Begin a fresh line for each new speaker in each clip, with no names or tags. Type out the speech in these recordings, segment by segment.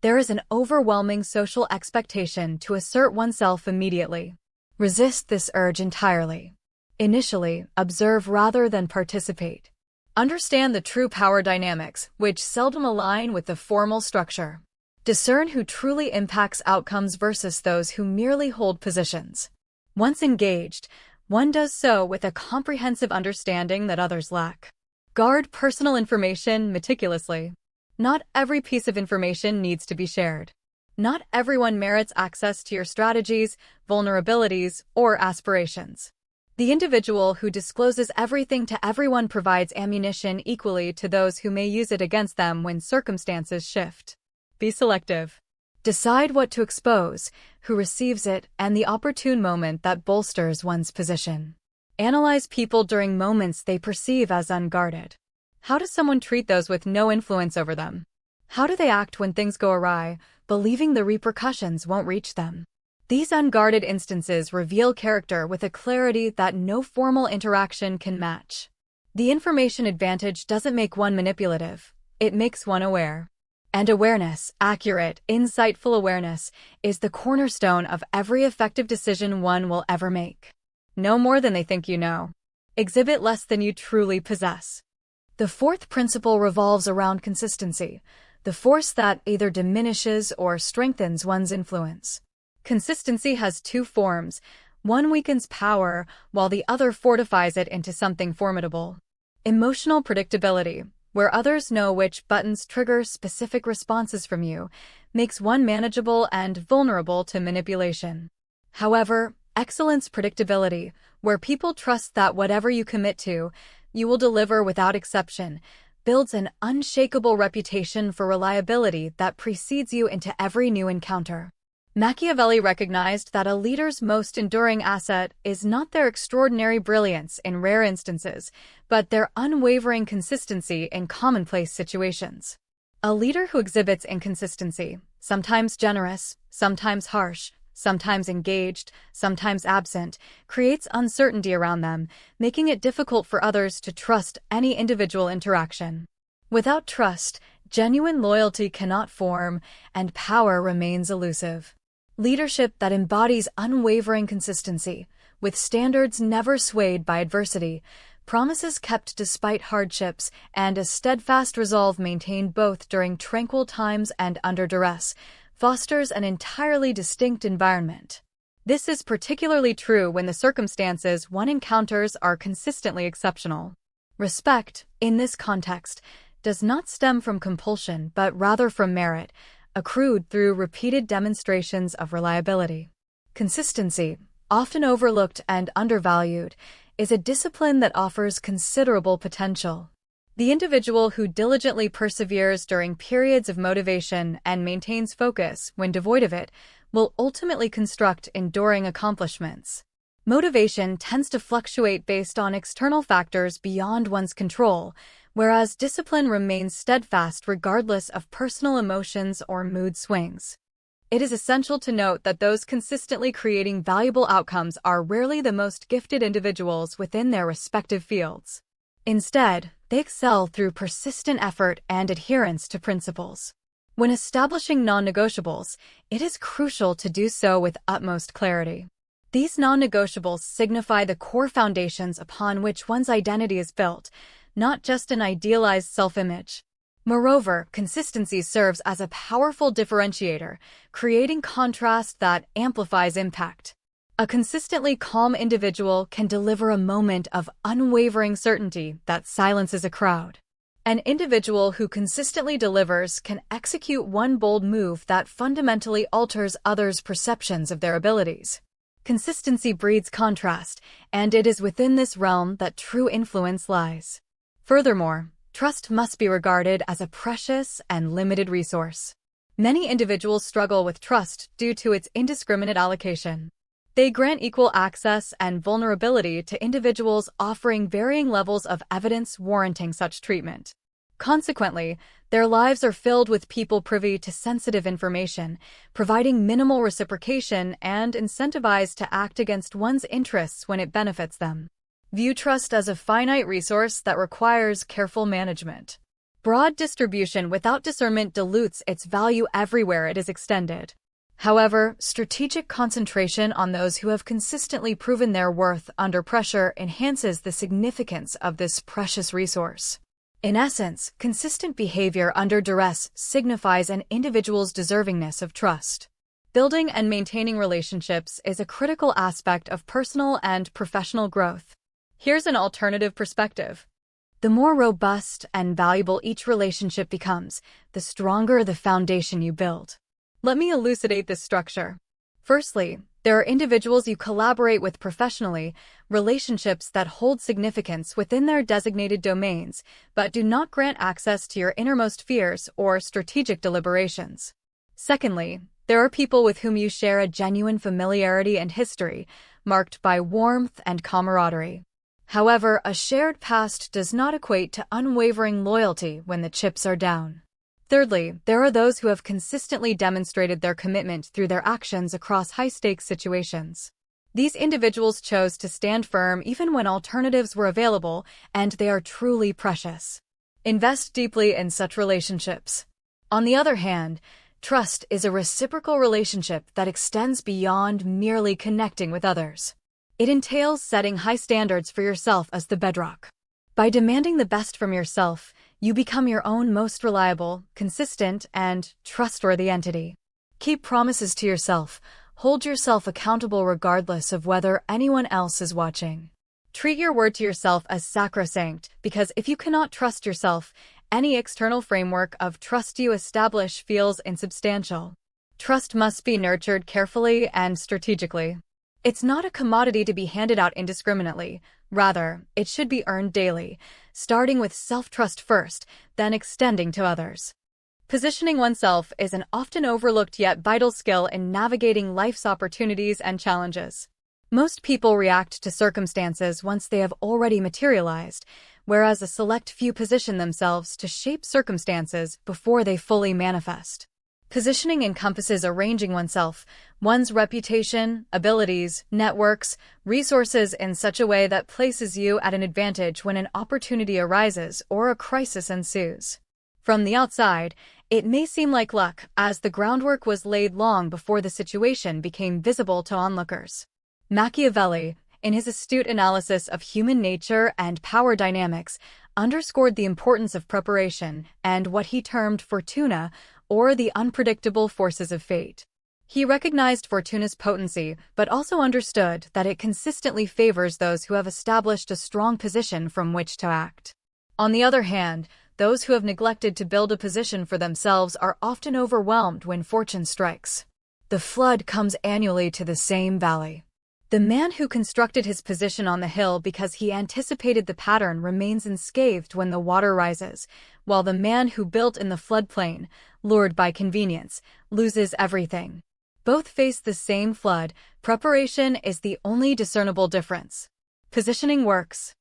there is an overwhelming social expectation to assert oneself immediately. Resist this urge entirely. Initially, observe rather than participate. Understand the true power dynamics, which seldom align with the formal structure. Discern who truly impacts outcomes versus those who merely hold positions. Once engaged, one does so with a comprehensive understanding that others lack. Guard personal information meticulously. Not every piece of information needs to be shared. Not everyone merits access to your strategies, vulnerabilities, or aspirations. The individual who discloses everything to everyone provides ammunition equally to those who may use it against them when circumstances shift. Be selective. Decide what to expose, who receives it, and the opportune moment that bolsters one's position. Analyze people during moments they perceive as unguarded. How does someone treat those with no influence over them? How do they act when things go awry, believing the repercussions won't reach them? These unguarded instances reveal character with a clarity that no formal interaction can match. The information advantage doesn't make one manipulative, it makes one aware. And awareness, accurate, insightful awareness, is the cornerstone of every effective decision one will ever make. Know more than they think you know. Exhibit less than you truly possess. The fourth principle revolves around consistency, the force that either diminishes or strengthens one's influence. Consistency has two forms. One weakens power, while the other fortifies it into something formidable. Emotional predictability, where others know which buttons trigger specific responses from you, makes one manageable and vulnerable to manipulation. However, excellence predictability, where people trust that whatever you commit to, you will deliver without exception, builds an unshakable reputation for reliability that precedes you into every new encounter. Machiavelli recognized that a leader's most enduring asset is not their extraordinary brilliance in rare instances, but their unwavering consistency in commonplace situations. A leader who exhibits inconsistency, sometimes generous, sometimes harsh, sometimes engaged, sometimes absent, creates uncertainty around them, making it difficult for others to trust any individual interaction. Without trust, genuine loyalty cannot form, and power remains elusive. Leadership that embodies unwavering consistency, with standards never swayed by adversity, promises kept despite hardships, and a steadfast resolve maintained both during tranquil times and under duress, fosters an entirely distinct environment. This is particularly true when the circumstances one encounters are consistently exceptional. Respect, in this context, does not stem from compulsion but rather from merit, accrued through repeated demonstrations of reliability. Consistency, often overlooked and undervalued, is a discipline that offers considerable potential. The individual who diligently perseveres during periods of motivation and maintains focus when devoid of it will ultimately construct enduring accomplishments. Motivation tends to fluctuate based on external factors beyond one's control, whereas discipline remains steadfast regardless of personal emotions or mood swings. It is essential to note that those consistently creating valuable outcomes are rarely the most gifted individuals within their respective fields. Instead, they excel through persistent effort and adherence to principles. When establishing non-negotiables, it is crucial to do so with utmost clarity. These non-negotiables signify the core foundations upon which one's identity is built, not just an idealized self-image. Moreover, consistency serves as a powerful differentiator, creating contrast that amplifies impact. A consistently calm individual can deliver a moment of unwavering certainty that silences a crowd. An individual who consistently delivers can execute one bold move that fundamentally alters others' perceptions of their abilities. Consistency breeds contrast, and it is within this realm that true influence lies. Furthermore, trust must be regarded as a precious and limited resource. Many individuals struggle with trust due to its indiscriminate allocation. They grant equal access and vulnerability to individuals offering varying levels of evidence warranting such treatment. Consequently, their lives are filled with people privy to sensitive information, providing minimal reciprocation and incentivized to act against one's interests when it benefits them. View trust as a finite resource that requires careful management. Broad distribution without discernment dilutes its value everywhere it is extended. However, strategic concentration on those who have consistently proven their worth under pressure enhances the significance of this precious resource. In essence, consistent behavior under duress signifies an individual's deservingness of trust. Building and maintaining relationships is a critical aspect of personal and professional growth. Here's an alternative perspective. The more robust and valuable each relationship becomes, the stronger the foundation you build. Let me elucidate this structure. Firstly, there are individuals you collaborate with professionally, relationships that hold significance within their designated domains, but do not grant access to your innermost fears or strategic deliberations. Secondly, there are people with whom you share a genuine familiarity and history, marked by warmth and camaraderie. However, a shared past does not equate to unwavering loyalty when the chips are down. Thirdly, there are those who have consistently demonstrated their commitment through their actions across high-stakes situations. These individuals chose to stand firm even when alternatives were available, and they are truly precious. Invest deeply in such relationships. On the other hand, trust is a reciprocal relationship that extends beyond merely connecting with others. It entails setting high standards for yourself as the bedrock. By demanding the best from yourself, you become your own most reliable, consistent, and trustworthy entity. Keep promises to yourself. Hold yourself accountable regardless of whether anyone else is watching. Treat your word to yourself as sacrosanct, because if you cannot trust yourself, any external framework of trust you establish feels insubstantial. Trust must be nurtured carefully and strategically. It's not a commodity to be handed out indiscriminately. Rather, it should be earned daily, starting with self-trust first, then extending to others. Positioning oneself is an often overlooked yet vital skill in navigating life's opportunities and challenges. Most people react to circumstances once they have already materialized, whereas a select few position themselves to shape circumstances before they fully manifest. Positioning encompasses arranging one's reputation, abilities, networks, resources in such a way that places you at an advantage when an opportunity arises or a crisis ensues. From the outside, it may seem like luck, as the groundwork was laid long before the situation became visible to onlookers. Machiavelli, in his astute analysis of human nature and power dynamics, underscored the importance of preparation and what he termed fortuna, or the unpredictable forces of fate. He recognized fortuna's potency, but also understood that it consistently favors those who have established a strong position from which to act. On the other hand, those who have neglected to build a position for themselves are often overwhelmed when fortune strikes. The flood comes annually to the same valley. The man who constructed his position on the hill because he anticipated the pattern remains unscathed when the water rises, while the man who built in the floodplain, lured by convenience, loses everything. Both face the same flood. Preparation is the only discernible difference. Positioning works.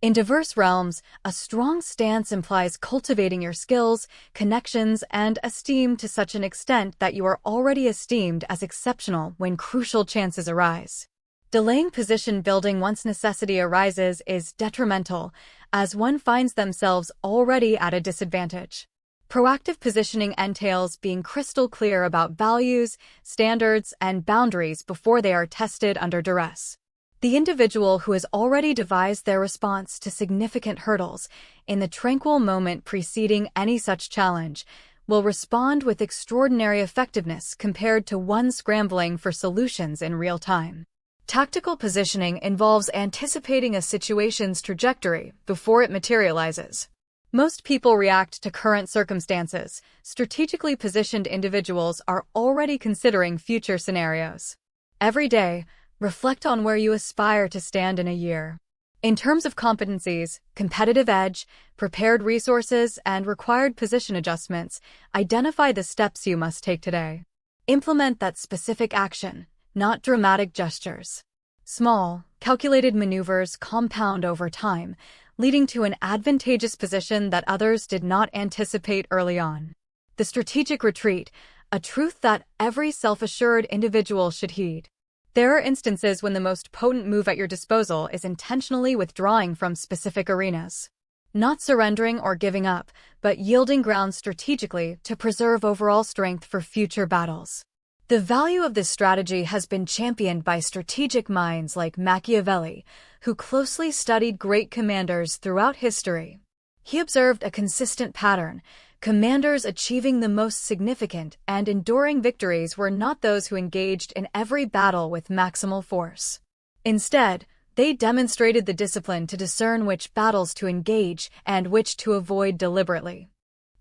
In diverse realms, a strong stance implies cultivating your skills, connections, and esteem to such an extent that you are already esteemed as exceptional when crucial chances arise. Delaying position building once necessity arises is detrimental, as one finds themselves already at a disadvantage. Proactive positioning entails being crystal clear about values, standards, and boundaries before they are tested under duress. The individual who has already devised their response to significant hurdles in the tranquil moment preceding any such challenge will respond with extraordinary effectiveness compared to one scrambling for solutions in real time. Tactical positioning involves anticipating a situation's trajectory before it materializes. Most people react to current circumstances. Strategically positioned individuals are already considering future scenarios. Every day, reflect on where you aspire to stand in a year. In terms of competencies, competitive edge, prepared resources, and required position adjustments, identify the steps you must take today. Implement that specific action, not dramatic gestures. Small, calculated maneuvers compound over time, leading to an advantageous position that others did not anticipate early on. The strategic retreat, a truth that every self-assured individual should heed. There are instances when the most potent move at your disposal is intentionally withdrawing from specific arenas. not surrendering or giving up, but yielding ground strategically to preserve overall strength for future battles. The value of this strategy has been championed by strategic minds like Machiavelli, who closely studied great commanders throughout history. He observed a consistent pattern. Commanders achieving the most significant and enduring victories were not those who engaged in every battle with maximal force. Instead, they demonstrated the discipline to discern which battles to engage and which to avoid deliberately.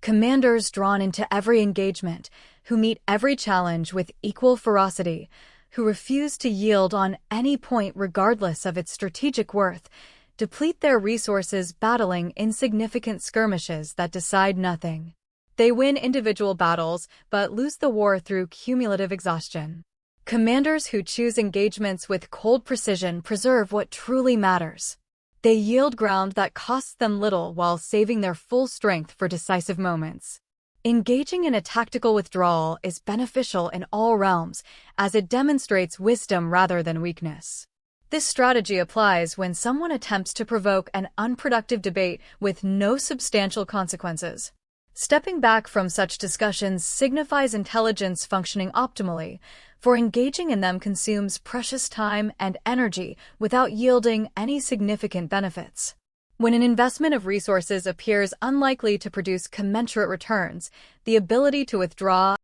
Commanders drawn into every engagement, who meet every challenge with equal ferocity, who refuse to yield on any point regardless of its strategic worth, deplete their resources battling insignificant skirmishes that decide nothing. They win individual battles but lose the war through cumulative exhaustion. Commanders who choose engagements with cold precision preserve what truly matters. They yield ground that costs them little while saving their full strength for decisive moments. Engaging in a tactical withdrawal is beneficial in all realms, as it demonstrates wisdom rather than weakness. This strategy applies when someone attempts to provoke an unproductive debate with no substantial consequences. Stepping back from such discussions signifies intelligence functioning optimally, for engaging in them consumes precious time and energy without yielding any significant benefits. When an investment of resources appears unlikely to produce commensurate returns, the ability to withdraw